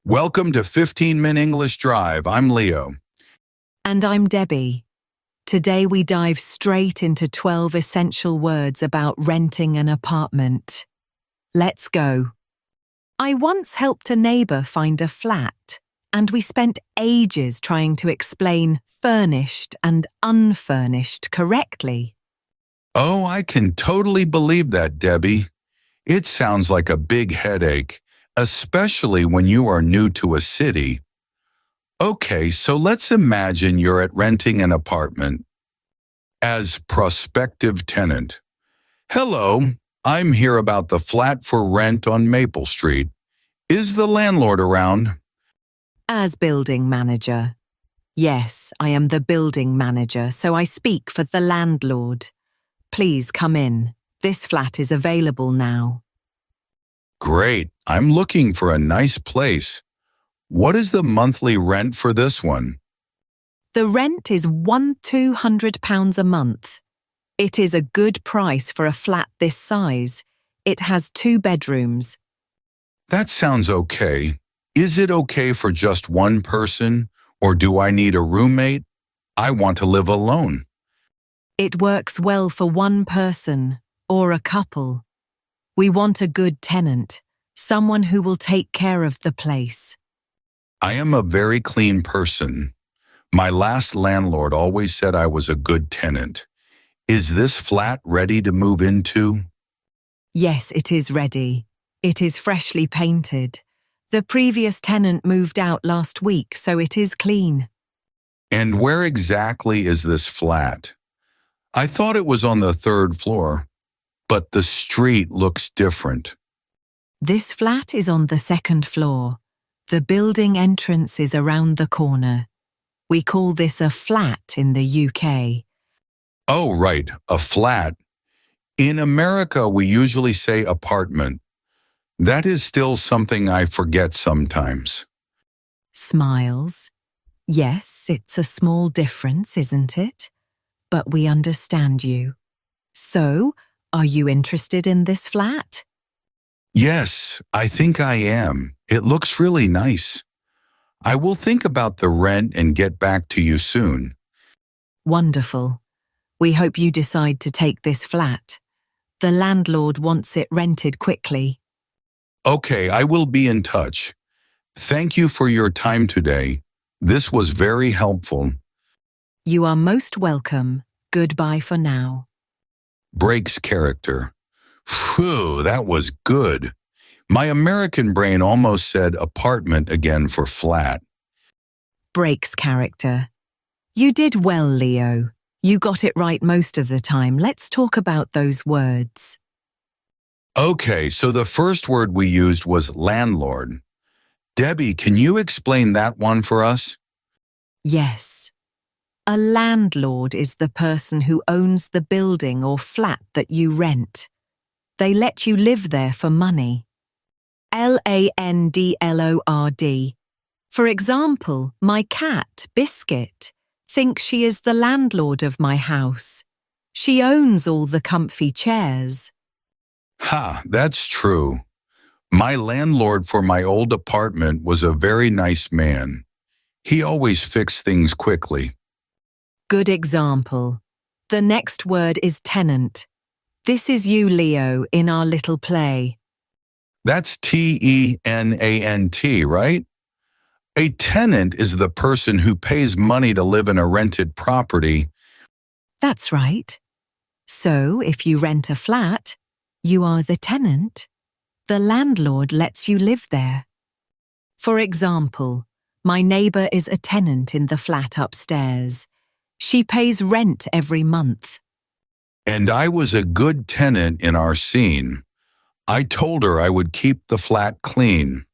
Welcome to 15-Minute English Drive. I'm Leo. And I'm Debbie. Today we dive straight into 12 essential words about renting an apartment. Let's go. I once helped a neighbour find a flat, and we spent ages trying to explain furnished and unfurnished correctly. Oh, I can totally believe that, Debbie. It sounds like a big headache, especially when you are new to a city. Okay, so let's imagine you're at renting an apartment. As prospective tenant. Hello, I'm here about the flat for rent on Maple Street. Is the landlord around? As building manager. Yes, I am the building manager, so I speak for the landlord. Please come in. This flat is available now. Great, I'm looking for a nice place. What is the monthly rent for this one? The rent is £200 a month. It is a good price for a flat this size. It has 2 bedrooms. That sounds okay. Is it okay for just one person, or do I need a roommate? I want to live alone. It works well for one person or a couple. We want a good tenant, someone who will take care of the place. I am a very clean person. My last landlord always said I was a good tenant. Is this flat ready to move into? Yes, it is ready. It is freshly painted. The previous tenant moved out last week, so it is clean. And where exactly is this flat? I thought it was on the 3rd floor, but the street looks different. This flat is on the 2nd floor. The building entrance is around the corner. We call this a flat in the UK. Oh, right, a flat. In America, we usually say apartment. That is still something I forget sometimes. Smiles. Yes, it's a small difference, isn't it? But we understand you. So, are you interested in this flat? Yes, I think I am. It looks really nice. I will think about the rent and get back to you soon. Wonderful. We hope you decide to take this flat. The landlord wants it rented quickly. Okay, I will be in touch. Thank you for your time today. This was very helpful. You are most welcome. Goodbye for now. Breaks character. Phew, that was good. My American brain almost said apartment again for flat. Breaks character. You did well, Leo. You got it right most of the time. Let's talk about those words. Okay, so the first word we used was landlord. Debbie, can you explain that one for us? Yes. A landlord is the person who owns the building or flat that you rent. They let you live there for money. Landlord. For example, my cat, Biscuit, thinks she is the landlord of my house. She owns all the comfy chairs. Ha, that's true. My landlord for my old apartment was a very nice man. He always fixed things quickly. Good example. The next word is tenant. This is you, Leo, in our little play. That's Tenant, right? A tenant is the person who pays money to live in a rented property. That's right. So, if you rent a flat, you are the tenant. The landlord lets you live there. For example, my neighbour is a tenant in the flat upstairs. She pays rent every month. And I was a good tenant in our scene. I told her I would keep the flat clean.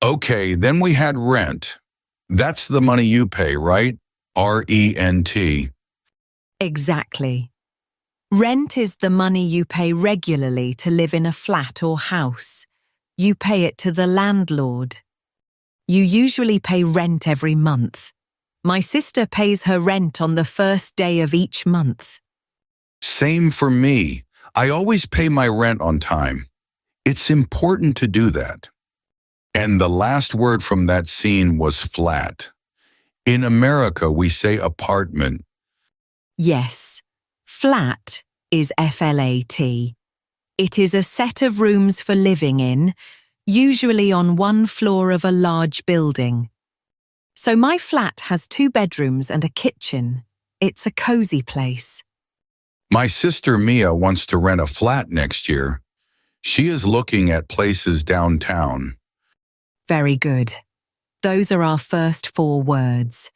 Okay, then we had rent. That's the money you pay, right? Rent. Exactly. Rent is the money you pay regularly to live in a flat or house. You pay it to the landlord. You usually pay rent every month. My sister pays her rent on the first day of each month. Same for me. I always pay my rent on time. It's important to do that. And the last word from that scene was flat. In America, we say apartment. Yes, flat is flat. It is a set of rooms for living in, usually on one floor of a large building. So my flat has 2 bedrooms and a kitchen. It's a cozy place. My sister Mia wants to rent a flat next year. She is looking at places downtown. Very good. Those are our first 4 words.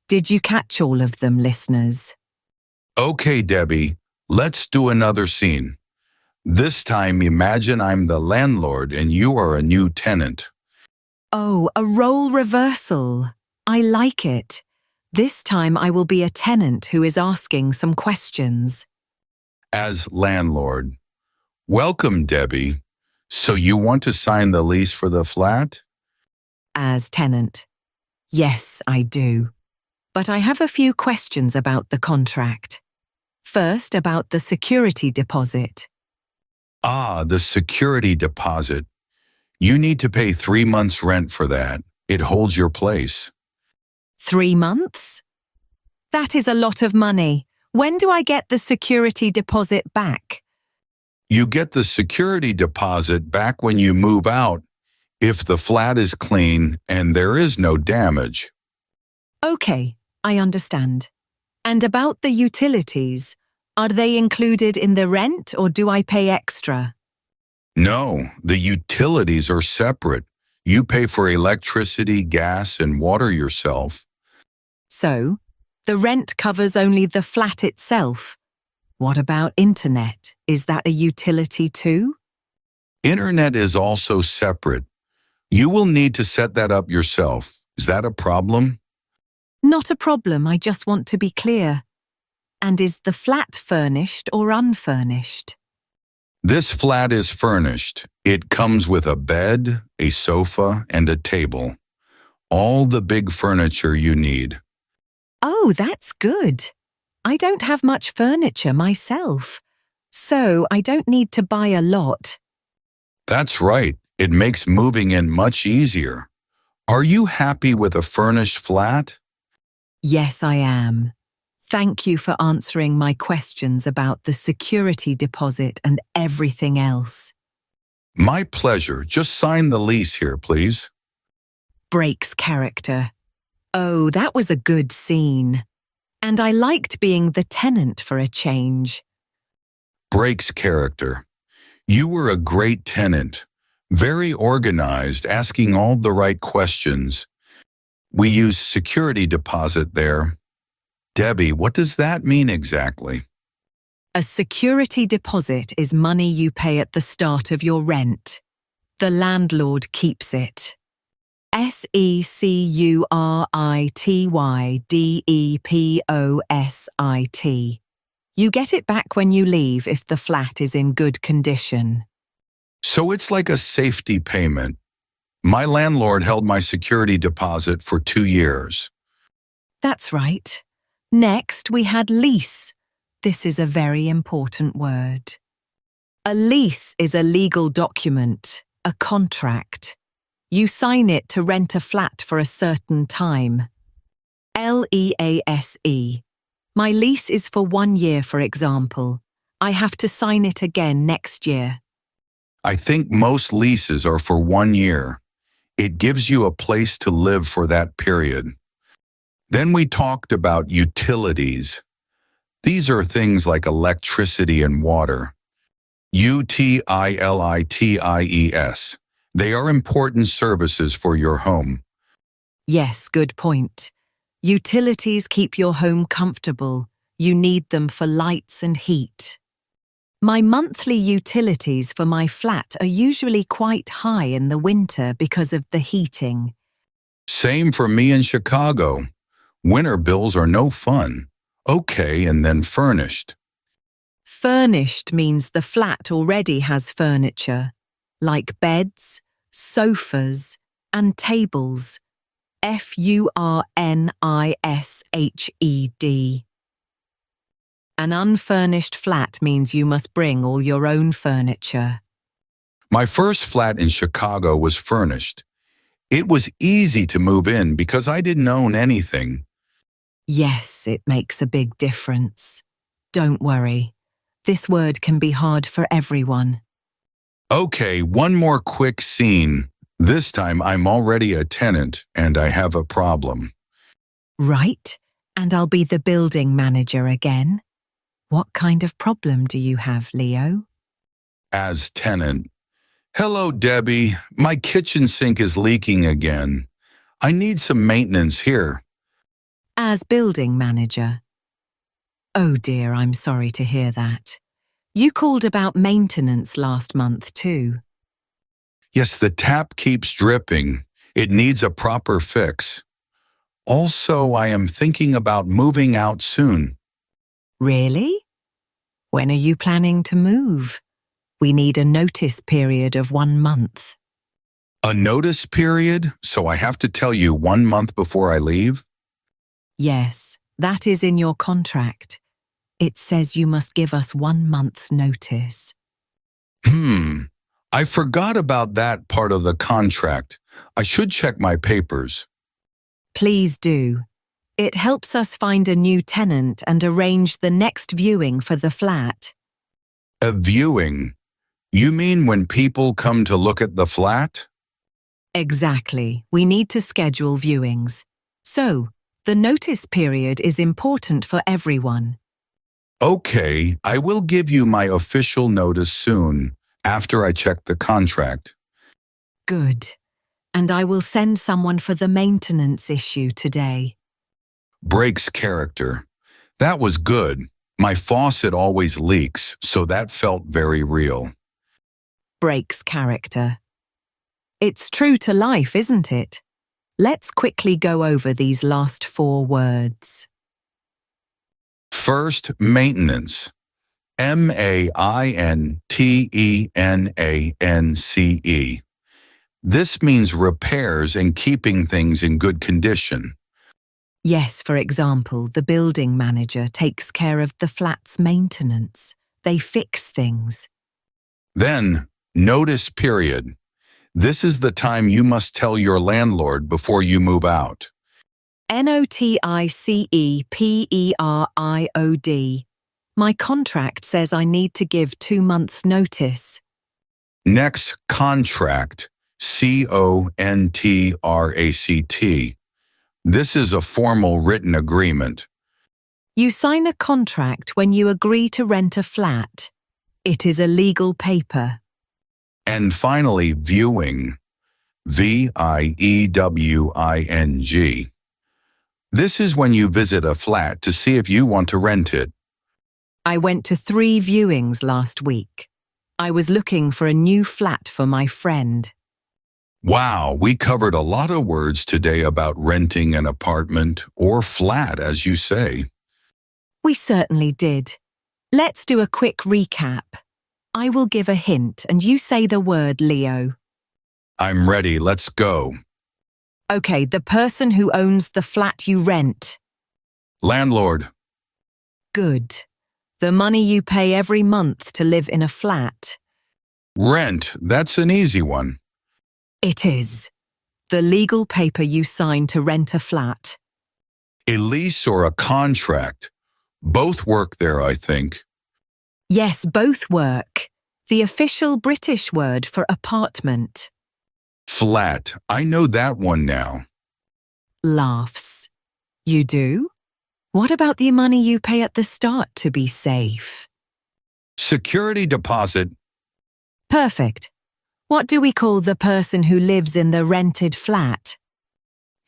Did you catch all of them, listeners? Okay, Debbie, let's do another scene. This time, imagine I'm the landlord and you are a new tenant. Oh, a role reversal. I like it. This time I will be a tenant who is asking some questions. As landlord, welcome, Debbie. So you want to sign the lease for the flat? As tenant, yes, I do. But I have a few questions about the contract. First, about the security deposit. Ah, the security deposit. You need to pay 3 months' rent for that. It holds your place. 3 months? That is a lot of money. When do I get the security deposit back? You get the security deposit back when you move out, if the flat is clean and there is no damage. Okay, I understand. And about the utilities, are they included in the rent or do I pay extra? No, the utilities are separate. You pay for electricity, gas, and water yourself. So, the rent covers only the flat itself. What about internet? Is that a utility too? Internet is also separate. You will need to set that up yourself. Is that a problem? Not a problem, I just want to be clear. And is the flat furnished or unfurnished? This flat is furnished. It comes with a bed, a sofa, and a table. All the big furniture you need. Oh, that's good. I don't have much furniture myself, so I don't need to buy a lot. That's right. It makes moving in much easier. Are you happy with a furnished flat? Yes, I am. Thank you for answering my questions about the security deposit and everything else. My pleasure. Just sign the lease here, please. Breaks character. Oh, that was a good scene. And I liked being the tenant for a change. Breaks character. You were a great tenant. Very organized, asking all the right questions. We use security deposit there. Debbie, what does that mean exactly? A security deposit is money you pay at the start of your rent. The landlord keeps it. security deposit. You get it back when you leave if the flat is in good condition. So it's like a safety payment. My landlord held my security deposit for 2 years. That's right. Next, we had lease. This is a very important word. A lease is a legal document, a contract. You sign it to rent a flat for a certain time. Lease. My lease is for 1 year, for example. I have to sign it again next year. I think most leases are for 1 year. It gives you a place to live for that period. Then we talked about utilities. These are things like electricity and water. Utilities. They are important services for your home. Yes, good point. Utilities keep your home comfortable. You need them for lights and heat. My monthly utilities for my flat are usually quite high in the winter because of the heating. Same for me in Chicago. Winter bills are no fun. Okay, and then furnished. Furnished means the flat already has furniture, like beds, sofas, and tables. Furnished. An unfurnished flat means you must bring all your own furniture. My first flat in Chicago was furnished. It was easy to move in because I didn't own anything. Yes, it makes a big difference. Don't worry. This word can be hard for everyone. Okay, one more quick scene. This time I'm already a tenant and I have a problem. Right, and I'll be the building manager again. What kind of problem do you have, Leo? As tenant. Hello, Debbie. My kitchen sink is leaking again. I need some maintenance here. As building manager. Oh dear, I'm sorry to hear that. You called about maintenance last month too. Yes, the tap keeps dripping. It needs a proper fix. Also, I am thinking about moving out soon. Really? When are you planning to move? We need a notice period of 1 month. A notice period? So I have to tell you 1 month before I leave? Yes, that is in your contract. It says you must give us 1 month's notice. I forgot about that part of the contract. I should check my papers. Please do. It helps us find a new tenant and arrange the next viewing for the flat. A viewing? You mean when people come to look at the flat? Exactly. We need to schedule viewings. So, the notice period is important for everyone. Okay, I will give you my official notice soon, after I check the contract. Good. And I will send someone for the maintenance issue today. Breaks character. That was good. My faucet always leaks, so that felt very real. Breaks character. It's true to life, isn't it? Let's quickly go over these last 4 words. First, maintenance. maintenance. This means repairs and keeping things in good condition. Yes, for example, the building manager takes care of the flat's maintenance. They fix things. Then, notice period. This is the time you must tell your landlord before you move out. noticeperiod. My contract says I need to give 2 months' notice. Next, contract. contract. This is a formal written agreement. You sign a contract when you agree to rent a flat. It is a legal paper. And finally, viewing. viewing. This is when you visit a flat to see if you want to rent it. I went to 3 viewings last week. I was looking for a new flat for my friend. Wow, we covered a lot of words today about renting an apartment or flat, as you say. We certainly did. Let's do a quick recap. I will give a hint and you say the word Leo. I'm ready, let's go. Okay, the person who owns the flat you rent. Landlord. Good. The money you pay every month to live in a flat. Rent, that's an easy one. It is. The legal paper you sign to rent a flat. A lease or a contract. Both work there, I think. Yes, both work. The official British word for apartment. Flat, I know that one now. Laughs. You do? What about the money you pay at the start to be safe? Security deposit. Perfect. What do we call the person who lives in the rented flat?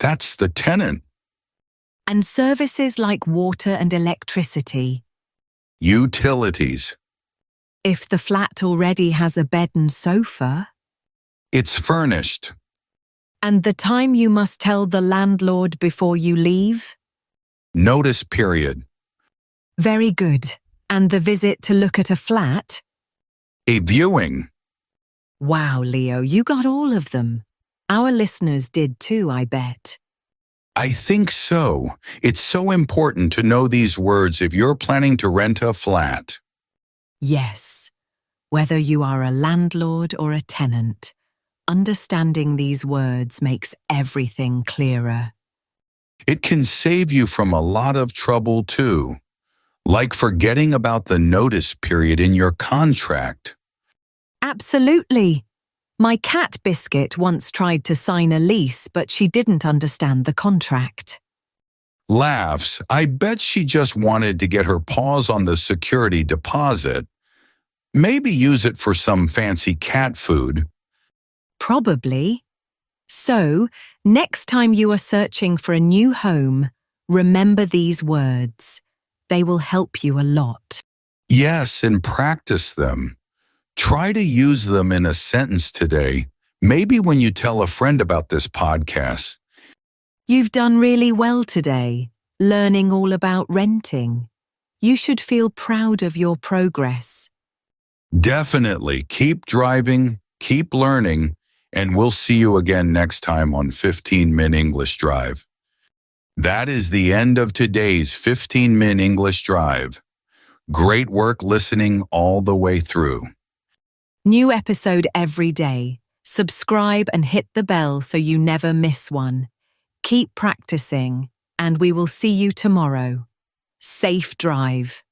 That's the tenant. And services like water and electricity. Utilities. If the flat already has a bed and sofa. It's furnished. And the time you must tell the landlord before you leave? Notice period. Very good. And the visit to look at a flat? A viewing. Wow, Leo, you got all of them. Our listeners did too, I bet. I think so. It's so important to know these words if you're planning to rent a flat. Yes. Whether you are a landlord or a tenant, Understanding these words makes everything clearer. It can save you from a lot of trouble too, like forgetting about the notice period in your contract. Absolutely. My cat Biscuit once tried to sign a lease, but she didn't understand the contract. Laughs. I bet she just wanted to get her paws on the security deposit. Maybe use it for some fancy cat food. Probably. So, next time you are searching for a new home, remember these words. They will help you a lot. Yes, and practice them. Try to use them in a sentence today, maybe when you tell a friend about this podcast. You've done really well today, learning all about renting. You should feel proud of your progress. Definitely keep driving, keep learning, and we'll see you again next time on 15-Min English Drive. That is the end of today's 15-Min English Drive. Great work listening all the way through. New episode every day. Subscribe and hit the bell so you never miss one. Keep practicing, and we will see you tomorrow. Safe drive.